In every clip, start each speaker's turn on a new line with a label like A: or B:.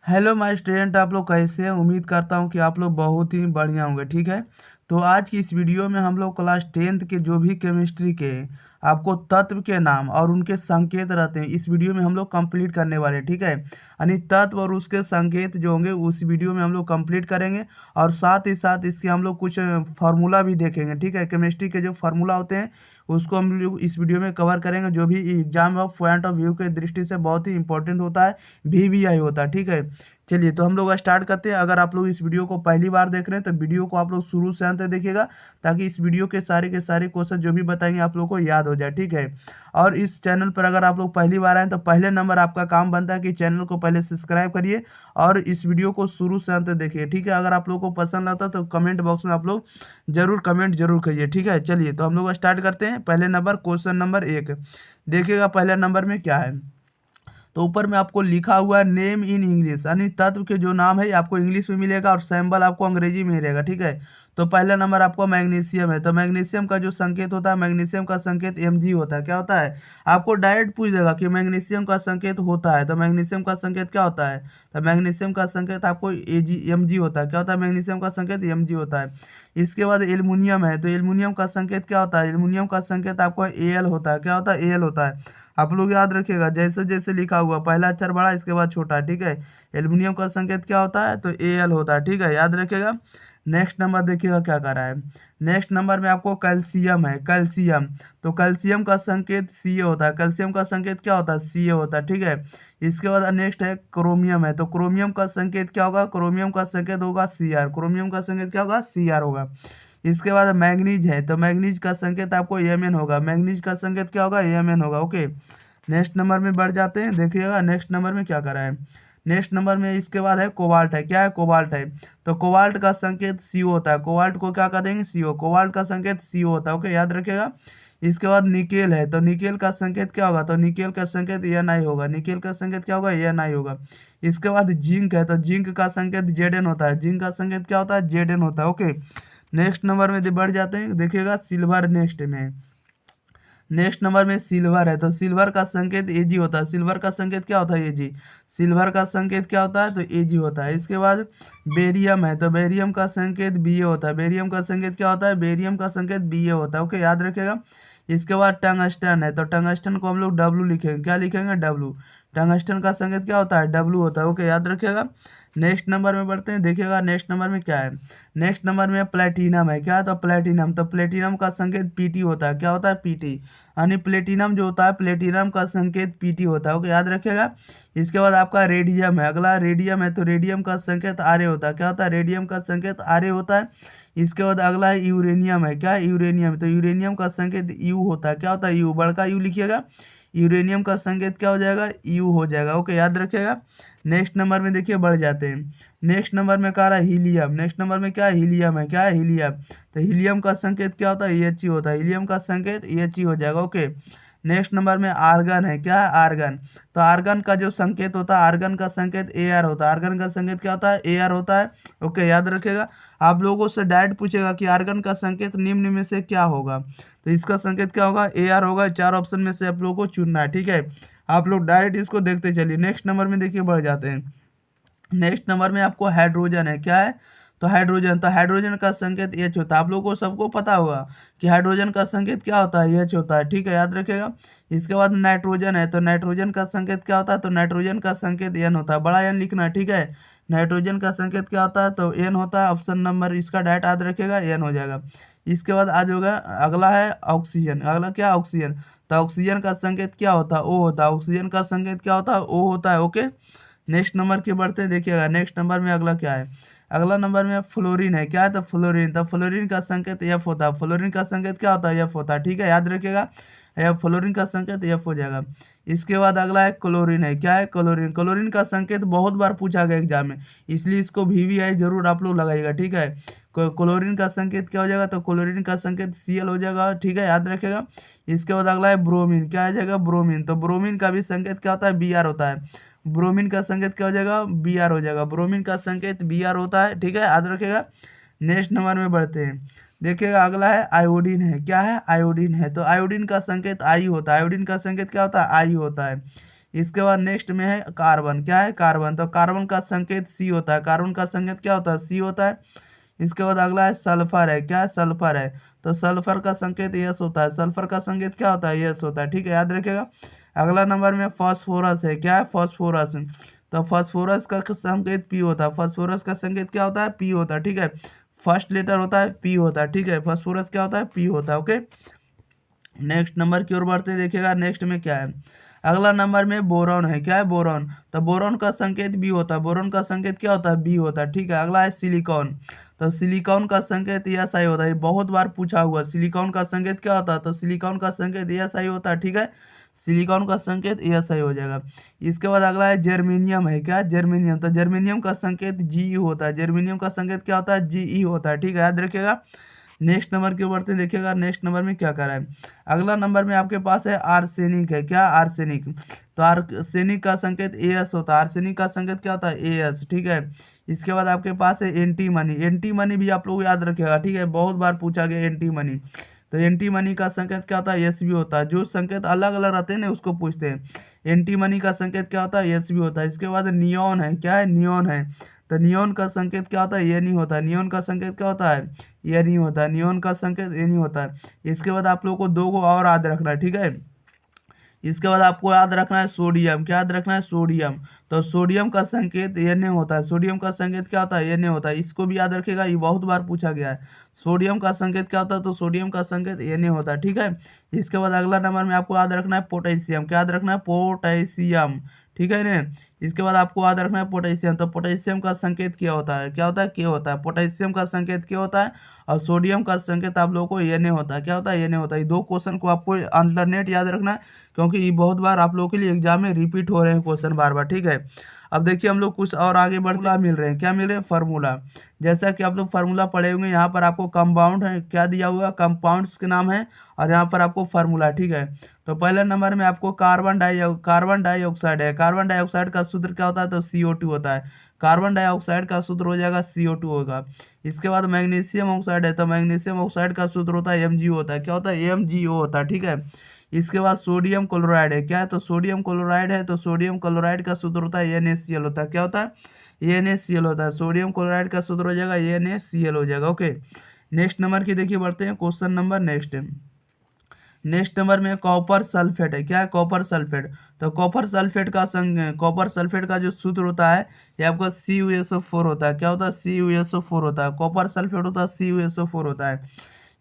A: Hello my student, आप लोग कैसे हैं। उम्मीद करता हूं कि आप लोग बहुत ही बढ़िया होंगे। ठीक है, तो आज की इस वीडियो में हम लोग क्लास 10th के जो भी केमिस्ट्री के आपको तत्व के नाम और उनके संकेत रहते हैं, इस वीडियो में हम लोग कंप्लीट करने वाले हैं। ठीक है, यानी तत्व और उसके संकेत जो होंगे उस वीडियो में हम लोग कंप्लीट करेंगे और साथ ही साथ इसके हम लोग कुछ फार्मूला भी देखेंगे। ठीक है, केमिस्ट्री के जो फार्मूला होते हैं उसको हम लोग इस वीडियो में कवर करेंगे, जो भी exam of point of view के दृष्टि से बहुत ही इंपॉर्टेंट होता है, VVI होता है। ठीक है, चलिए तो हम लोग स्टार्ट करते हैं। अगर आप लोग इस वीडियो को पहली बार देख रहे हैं तो वीडियो को आप लोग शुरू से अंत तक देखिएगा, ताकि इस वीडियो के सारे क्वेश्चन जो भी बताएंगे आप लोग को याद हो जाए। ठीक है, और इस चैनल पर अगर आप लोग पहली बार आए तो पहले नंबर आपका काम बनता है कि चैनल को पहले सब्सक्राइब करिए और इस वीडियो को शुरू से अंत तक देखिए। ठीक है, अगर आप लोग को पसंद आता तो कमेंट बॉक्स में आप लोग जरूर कमेंट जरूर करिए। ठीक है, चलिए तो हम लोग स्टार्ट करते हैं। पहले नंबर, क्वेश्चन नंबर 1 देखिएगा। पहले नंबर में क्या है, तो ऊपर में आपको लिखा हुआ है नेम इन इंग्लिश, यानी तत्व के जो नाम है आपको इंग्लिश में मिलेगा और सैम्बल आपको अंग्रेजी में मिलेगा। ठीक है, तो पहला नंबर आपको मैग्नीशियम है, तो मैग्नीशियम का जो संकेत होता है, मैग्नीशियम का संकेत Mg होता है। क्या होता है, आपको डायरेक्ट पूछ देगा कि मैग्नीशियम का संकेत होता है, तो मैग्नीशियम का संकेत क्या होता है, तो मैग्नीशियम का संकेत आपको Mg होता है। क्या होता है, मैग्नीशियम का संकेत Mg होता है। इसके बाद एल्युमिनियम है, तो एल्युमिनियम का संकेत क्या होता है, एल्युमिनियम का संकेत आपको Al होता है। क्या होता है, Al होता है। आप लोग याद रखिएगा, जैसे जैसे लिखा हुआ पहला अक्षर बड़ा इसके बाद छोटा। ठीक है, एल्युमिनियम का संकेत क्या होता है, तो Al होता है। ठीक है, याद रखिएगा। नेक्स्ट नंबर देखिएगा क्या कर रहा है। नेक्स्ट नंबर में आपको कैल्शियम है, कैल्शियम, तो कैल्शियम का संकेत Ca होता है। कैल्शियम का संकेत क्या होता है, Ca होता है। ठीक है, इसके बाद नेक्स्ट है क्रोमियम है, तो क्रोमियम का संकेत क्या होगा, क्रोमियम का संकेत होगा Cr। क्रोमियम का संकेत क्या होगा, Cr होगा। इसके बाद मैग्नीज है, तो मैग्नीज का संकेत आपको Mn होगा। मैग्नीज का संकेत क्या होगा, Mn होगा। ओके, नेक्स्ट नंबर में बढ़ जाते हैं। देखिएगा नेक्स्ट नंबर में क्या करा है। नेक्स्ट नंबर में इसके बाद है कोबाल्ट है। क्या है, कोबाल्ट है, तो कोबाल्ट का संकेत CO होता है। कोबाल्ट को क्या कर देंगे, CO। कोबाल्ट का संकेत CO होता है। ओके, याद रखिएगा। इसके बाद निकेल है, तो निकेल का संकेत क्या होगा, तो निकेल का संकेत Na होगा। निकेल का संकेत क्या होगा, Na होगा। इसके बाद जिंक है, तो जिंक का संकेत Zn होता है। जिंक का संकेत क्या होता है, Zn होता है। ओके, नेक्स्ट नंबर में बढ़ जाते हैं। देखिएगा सिल्वर नेक्स्ट में, नेक्स्ट नंबर में सिल्वर है, तो सिल्वर का संकेत Ag होता है। सिल्वर का संकेत क्या होता है, Ag। सिल्वर का संकेत क्या होता है, तो Ag होता है। इसके बाद बेरियम है, तो बेरियम का संकेत Ba होता है। बेरियम का संकेत क्या होता है, बेरियम का संकेत Ba होता है। ओके, याद रखिएगा। इसके बाद टंगस्टन है, तो टंगस्टन को हम लोग W लिखेंगे। क्या लिखेंगे, W। टंगस्टन का संकेत क्या होता है, W होता है। ओके, याद रखिएगा। नेक्स्ट नंबर में बढ़ते हैं। देखिएगा नेक्स्ट नंबर में क्या है। नेक्स्ट नंबर में प्लेटिनम है। क्या है, तो प्लेटिनम, तो प्लेटिनम का संकेत Pt होता है। क्या होता है, Pt, यानी प्लेटिनम जो होता है, प्लेटिनम का संकेत Pt होता है। ओके, याद रखिएगा। इसके बाद आपका रेडियम है, अगला रेडियम है, तो रेडियम का संकेत Ra होता है। क्या होता है, रेडियम का संकेत Ra होता है। इसके बाद अगला है यूरेनियम है। क्या है, यूरेनियम, तो यूरेनियम का संकेत U होता है। क्या होता है, U, बड़का U लिखिएगा। यूरेनियम का संकेत क्या हो जाएगा, U हो जाएगा। ओके, याद रखिएगा। नेक्स्ट नंबर में देखिए बढ़ जाते हैं। नेक्स्ट नंबर में कह रहा है हीलियम। नेक्स्ट नंबर में क्या है, हीलियम है। क्या है, हीलियम, तो हीलियम का संकेत क्या होता है, He होता है। हीलियम का संकेत He हो जाएगा। ओके, नेक्स्ट नंबर में आर्गन है। क्या है, आर्गन, तो आर्गन का जो संकेत होता है, आर्गन का संकेत Ar होता है। आर्गन का संकेत क्या होता है, Ar होता है। ओके, याद रखिएगा। आप लोगों से डायरेक्ट पूछेगा कि आर्गन का संकेत निम्न में से क्या होगा, तो इसका संकेत क्या होगा, Ar होगा। 4 ऑप्शन में से आप लोगों को चुनना है। ठीक है, आप लोग डायरेक्ट इसको देखते चलिए। नेक्स्ट नंबर में देखिए बढ़ जाते हैं। नेक्स्ट नंबर में आपको हाइड्रोजन है। क्या है, तो हाइड्रोजन, तो हाइड्रोजन का संकेत H होता है। आप लोगों को सबको पता होगा कि हाइड्रोजन का संकेत क्या होता है, H होता है। ठीक है, याद रखिएगा। इसके बाद नाइट्रोजन है, तो नाइट्रोजन का संकेत क्या होता है, तो नाइट्रोजन का संकेत N होता है। बड़ा N लिखना है। ठीक है, नाइट्रोजन का संकेत क्या होता है, तो N होता है। ऑप्शन नंबर इसका डायरेक्ट याद रखिएगा, N हो जाएगा। इसके बाद आज होगा अगला है ऑक्सीजन। अगला क्या, ऑक्सीजन, तो ऑक्सीजन का संकेत क्या होता है, O होता है। ऑक्सीजन का संकेत क्या होता है, O होता है। ओके, नेक्स्ट नंबर के बढ़ते हैं। देखिएगा नेक्स्ट नंबर में अगला क्या है। अगला नंबर में फ्लोरीन है। क्या है, तो फ्लोरीन, तो फ्लोरीन का संकेत F होता है। फ्लोरीन का संकेत क्या होता है, F होता है। ठीक है, याद रखिएगा। फ्लोरीन का संकेत F हो जाएगा। इसके बाद अगला है क्लोरीन है। क्या है, क्लोरीन, क्लोरीन का संकेत बहुत बार पूछा गया एग्जाम में, इसलिए इसको VVI जरूर आप लोग लगाइएगा। ठीक है, क्लोरीन का संकेत क्या हो जाएगा, तो क्लोरीन का संकेत Cl हो जाएगा। ठीक है, याद रखिएगा। इसके बाद अगला है ब्रोमीन। क्या आ जाएगा, ब्रोमीन, तो ब्रोमीन का भी संकेत क्या होता है, Br होता है। ब्रोमीन का संकेत क्या हो जाएगा, Br हो जाएगा। ब्रोमीन का संकेत Br होता है। ठीक है, याद रखिएगा। नेक्स्ट नंबर में बढ़ते हैं। देखिएगा अगला है आयोडीन है। क्या है, आयोडीन है, तो आयोडीन का संकेत I होता है। आयोडीन का संकेत क्या होता है, I होता है। इसके बाद नेक्स्ट में है कार्बन, क्या है कार्बन, तो कार्बन का संकेत सी होता है, कार्बन का संकेत क्या होता है सी होता है। इसके बाद अगला है सल्फर है, क्या है सल्फर है, तो सल्फर का संकेत यस होता है, सल्फर का संकेत क्या होता है यस होता है, ठीक है याद रखिएगा। अगला नंबर में फास्फोरस है, क्या है फास्फोरस, तो फास्फोरस का संकेत पी होता है, फास्फोरस का संकेत क्या होता है पी होता है, ठीक है, फर्स्ट लेटर होता है पी होता है, ठीक है, फास्फोरस क्या होता है पी होता है, ओके। नेक्स्ट नंबर की ओर बढ़ते देखिएगा, नेक्स्ट में क्या है, अगला नंबर में बोरॉन है, क्या है बोरॉन, तो बोरॉन का संकेत बी होता है, बोरॉन का संकेत क्या होता है बी होता है, ठीक है। अगला है सिलिकॉन, तो सिलिकॉन का संकेत यस आई होता है, बहुत बार पूछा हुआ, सिलिकॉन का संकेत क्या होता है, तो सिलिकॉन का संकेत यस आई होता है, ठीक है, सिलिकॉन का संकेत यस आई हो जाएगा। इसके बाद अगला है जर्मेनियम है, क्या जर्मेनियम, तो जर्मेनियम का संकेत जी होता है, जर्मेनियम का संकेत क्या होता है जी होता है, ठीक है याद रखिएगा। नेक्स्ट नंबर के ऊपर से देखिएगा, नेक्स्ट नंबर में क्या कर रहा है, अगला नंबर में आपके पास है आर्सेनिक है, क्या आर्सेनिक, तो आर्सेनिक का संकेत एस होता है, आर्सेनिक का संकेत क्या होता है एस, ठीक है। इसके बाद आपके पास है एंटीमनी, एंटीमनी भी आप लोग याद रखिएगा, ठीक है, बहुत बार पूछा गया एंटीमनी, तो एंटीमनी का संकेत क्या होता है एस भी होता है, जो संकेत अलग अलग रहते हैं ना उसको पूछते हैं। एंटीमनी का संकेत क्या होता है एस भी होता है। इसके बाद नियॉन है, क्या है नियॉन है, तो नियॉन का संकेत क्या होता है ये नहीं होता, नियॉन का संकेत क्या होता है ये नहीं होता, नियॉन का संकेत ये नहीं होता है। इसके बाद आप लोगों को दो को और याद रखना है, ठीक है। इसके बाद आपको याद रखना है सोडियम, क्या याद रखना है सोडियम, तो सोडियम का संकेत ये नहीं होता है, सोडियम का संकेत क्या होता है ये नहीं होता है, इसको भी याद रखिएगा, ये बहुत बार पूछा गया है। सोडियम का संकेत क्या होता है, तो सोडियम का संकेत ये नहीं होता, ठीक है। इसके बाद अगला नंबर में आपको याद रखना है पोटेशियम, क्या याद रखना है पोटेशियम, ठीक है ना। इसके बाद आपको याद रखना है पोटेशियम, तो पोटेशियम का संकेत क्या होता है, क्या होता है के होता है, पोटेशियम का संकेत क्या होता है, और सोडियम का संकेत आप लोगों को ये नहीं होता, क्या होता है ये नहीं होता। ये दो क्वेश्चन को आपको अल्टरनेट याद रखना है, क्योंकि ये बहुत बार आप लोगों के लिए एग्जाम में रिपीट हो रहे हैं क्वेश्चन बार बार, ठीक है। अब देखिए हम लोग कुछ और आगे बढ़ते मिल रहे हैं, क्या मिल रहे हैं फार्मूला, जैसा कि आप लोग फार्मूला पढ़े होंगे, यहाँ पर आपको कंपाउंड है, क्या दिया हुआ कंपाउंड्स के नाम है, और यहाँ पर आपको फार्मूला, ठीक है। तो पहले नंबर में आपको कार्बन डाइऑक्साइड है, कार्बन डाइऑक्साइड का सूत्र क्या होता है, तो CO2 होता है, कार्बन डाइऑक्साइड का सूत्र हो जाएगा CO2 होगा। इसके बाद मैग्नीशियम ऑक्साइड है, तो मैग्नीशियम ऑक्साइड का सूत्र होता है MgO होता है, क्या होता है MgO होता है, ठीक है। इसके बाद सोडियम क्लोराइड है, क्या है, तो सोडियम क्लोराइड है, तो सोडियम क्लोराइड का सूत्र होता है NaCl होता है, क्या होता है NaCl होता है, सोडियम क्लोराइड का सूत्र हो जाएगा NaCl हो जाएगा, ओके। नेक्स्ट नंबर की देखिए बढ़ते हैं, क्वेश्चन नंबर नेक्स्ट नंबर में कॉपर सल्फेट है, क्या है कॉपर सल्फेट, तो कॉपर सल्फेट का कॉपर सल्फेट का जो सूत्र होता है ये आपका CuSO4 होता है, क्या होता है CuSO4 होता है, कॉपर सल्फेट होता है CuSO4 होता है।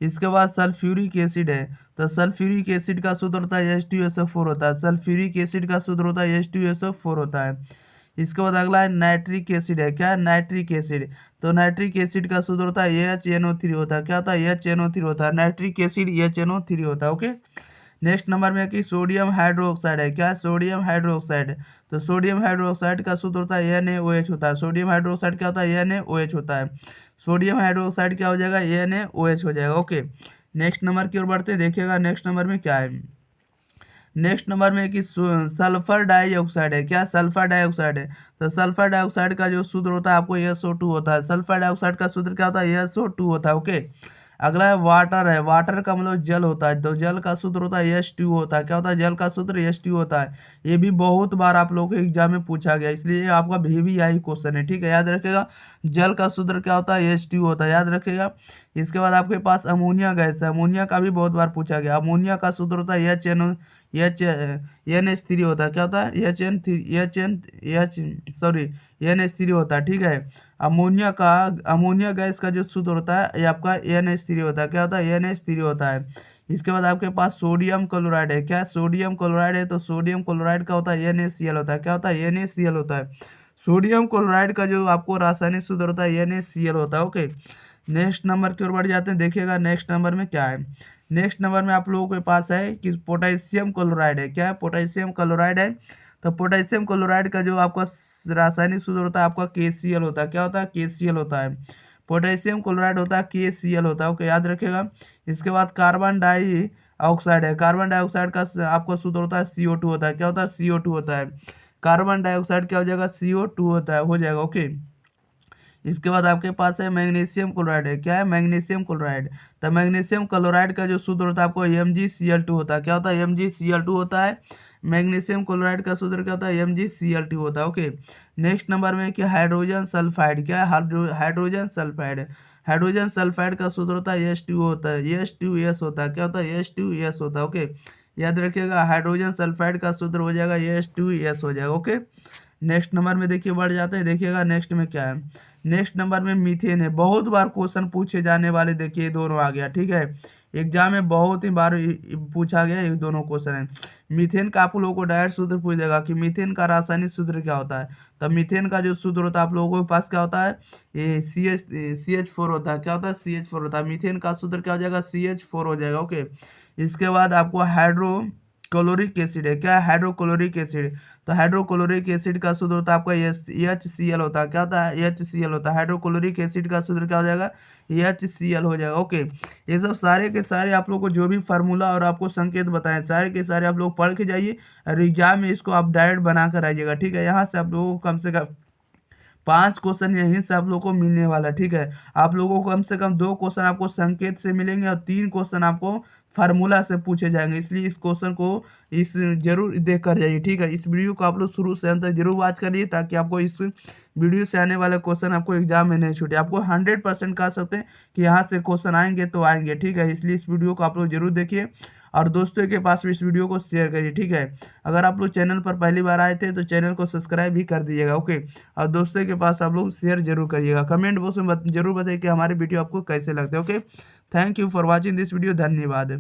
A: इसके बाद सल्फ्यूरिक एसिड है, तो सल्फ्यूरिक एसिड का सूत्र होता है H2SO4 होता है, सल्फ्यूरिक एसिड का सूत्र होता है H2SO4 होता है। इसके बाद अगला है नाइट्रिक एसिड है, क्या है नाइट्रिक एसिड, तो नाइट्रिक एसिड का सूत्र होता है HNO3 होता है, क्या होता है HNO3 होता है, नाइट्रिक एसिड HNO3 होता है, ओके। नेक्स्ट नंबर में कि सोडियम हाइड्रोक्साइड है, क्या है सोडियम हाइड्रोक्साइड, तो सोडियम हाइड्रोक्साइड का सूत्र होता है NaOH होता है, सोडियम हाइड्रोक्साइड क्या होता है NaOH होता है, सोडियम हाइड्रोक्साइड क्या हो जाएगा NaOH हो जाएगा, ओके। नेक्स्ट नंबर की ओर बढ़ते देखिएगा, नेक्स्ट नंबर में क्या है, नेक्स्ट नंबर में कि सल्फर डाइऑक्साइड है, क्या सल्फर डाइऑक्साइड है, तो सल्फर डाइऑक्साइड का जो सूत्र होता है आपको SO2 होता है, सल्फर डाइऑक्साइड का सूत्र क्या होता है SO2 होता है, ओके। अगला है वाटर का मतलब जल होता है, तो जल का सूत्र होता है H2 होता है, क्या होता है जल का सूत्र H2 होता है। ये भी बहुत बार आप लोगों के एग्जाम में पूछा गया, इसलिए ये आपका VVI क्वेश्चन है, ठीक है याद रखेगा। जल का सूत्र क्या होता है H2 होता है, याद रखेगा। इसके बाद आपके पास अमोनिया गैस है, अमोनिया का भी बहुत बार पूछा गया, अमोनिया का सूत्र होता है NH3 होता है, क्या होता है NH3 होता है, ठीक है। अमोनिया गैस का जो सूत्र होता है ये आपका NH3 होता है, क्या होता है NH3 होता है। इसके बाद आपके पास सोडियम क्लोराइड है, क्या सोडियम क्लोराइड है, तो सोडियम क्लोराइड का होता है NaCl होता है, क्या होता है NaCl होता है। सोडियम क्लोराइड का जो आपको रासायनिक सूत्र होता है NaCl होता है, ओके। नेक्स्ट नंबर की ओर बढ़ जाते हैं, देखिएगा नेक्स्ट नंबर में क्या है, नेक्स्ट नंबर में आप लोगों के पास है कि पोटेशियम क्लोराइड है, क्या है पोटेशियम क्लोराइड है, तो पोटेशियम क्लोराइड का जो आपका रासायनिक सूत्र होता है आपका KCl होता है, क्या होता है KCl होता है, पोटेशियम क्लोराइड होता है KCl होता है, ओके याद रखिएगा। इसके बाद कार्बन डाइऑक्साइड है, कार्बन डाइऑक्साइड का आपका सूत्र होता है CO2 होता है, क्या होता है CO2 होता है, कार्बन डाइऑक्साइड क्या हो जाएगा CO2 होता है, हो जाएगा, ओके। इसके बाद आपके पास है मैग्नीशियम क्लोराइड है, क्या है मैग्नीशियम क्लोराइड, तो मैग्नीशियम क्लोराइड का जो सूत्र होता है आपको MgCl2 होता है, क्या होता है MgCl2 होता है। मैग्नीशियम क्लोराइड का सूत्र क्या होता है, MgCl2 होता है। ओके, नेक्स्ट नंबर में क्या, हाइड्रोजन सल्फाइड, क्या है, हाइड्रोजन सल्फाइड। हाइड्रोजन सल्फाइड का सूत्र होता है H2O होता है, H2S होता है, क्या होता है, H2S होता है। ओके, याद रखिएगा, हाइड्रोजन सल्फाइड का सूत्र हो जाएगा H2S हो जाएगा। ओके, नेक्स्ट नंबर में देखिए बढ़ जाते हैं, देखिएगा नेक्स्ट में क्या है। नेक्स्ट नंबर में मीथेन है, बहुत बार क्वेश्चन पूछे जाने वाले, देखिए दोनों आ गया, ठीक है। एग्जाम में बहुत ही बार पूछा गया, ये दोनों क्वेश्चन है। मीथेन का आप लोगों को डायरेक्ट सूत्र पूछ देगा कि मीथेन का रासायनिक सूत्र क्या होता है। तब मीथेन का जो सूत्र होता है आप लोगों के पास क्या होता है, ये CH4 होता है, क्या होता है, CH4 होता है। मीथेन का सूत्र क्या हो जाएगा, CH4 हो जाएगा। ओके, इसके बाद आपको हाइड्रोक्लोरिक एसिड है, क्या है, हाइड्रोक्लोरिक एसिड। तो हाइड्रोक्लोरिक एसिड का सूत्र होता है आपका HCl होता है, क्या होता है, HCl होता है। हाइड्रोक्लोरिक एसिड का सूत्र क्या हो जाएगा, HCl हो जाएगा। ओके, ये सब सारे के सारे आप लोग को जो भी फार्मूला और आपको संकेत बताएं, सारे के सारे आप लोग पढ़ के जाइए और एग्जाम में इसको आप डायरेक्ट बना कर आइएगा, ठीक है। यहाँ से आप लोगों को कम से कम 5 क्वेश्चन यहीं से आप लोग को मिलने वाला है, ठीक है। आप लोगों को कम से कम 2 क्वेश्चन आपको संकेत से मिलेंगे और 3 क्वेश्चन आपको फार्मूला से पूछे जाएंगे, इसलिए इस क्वेश्चन को इस जरूर देख कर जाइए, ठीक है। इस वीडियो को आप लोग शुरू से अंत तक जरूर वॉच करिए, ताकि आपको इस वीडियो से आने वाले क्वेश्चन आपको एग्जाम में नहीं छूटे। आपको 100% कह सकते हैं कि यहाँ से क्वेश्चन आएंगे तो आएंगे, ठीक है। इसलिए इस वीडियो को आप लोग जरूर देखिए और दोस्तों के पास भी इस वीडियो को शेयर करिए, ठीक है। अगर आप लोग चैनल पर पहली बार आए थे तो चैनल को सब्सक्राइब भी कर दीजिएगा। ओके, और दोस्तों के पास आप लोग शेयर जरूर करिएगा। कमेंट बॉक्स में जरूर बताइए कि हमारी वीडियो आपको कैसे लगते हैं। Okay, thank you for watching this video, धन्यवाद।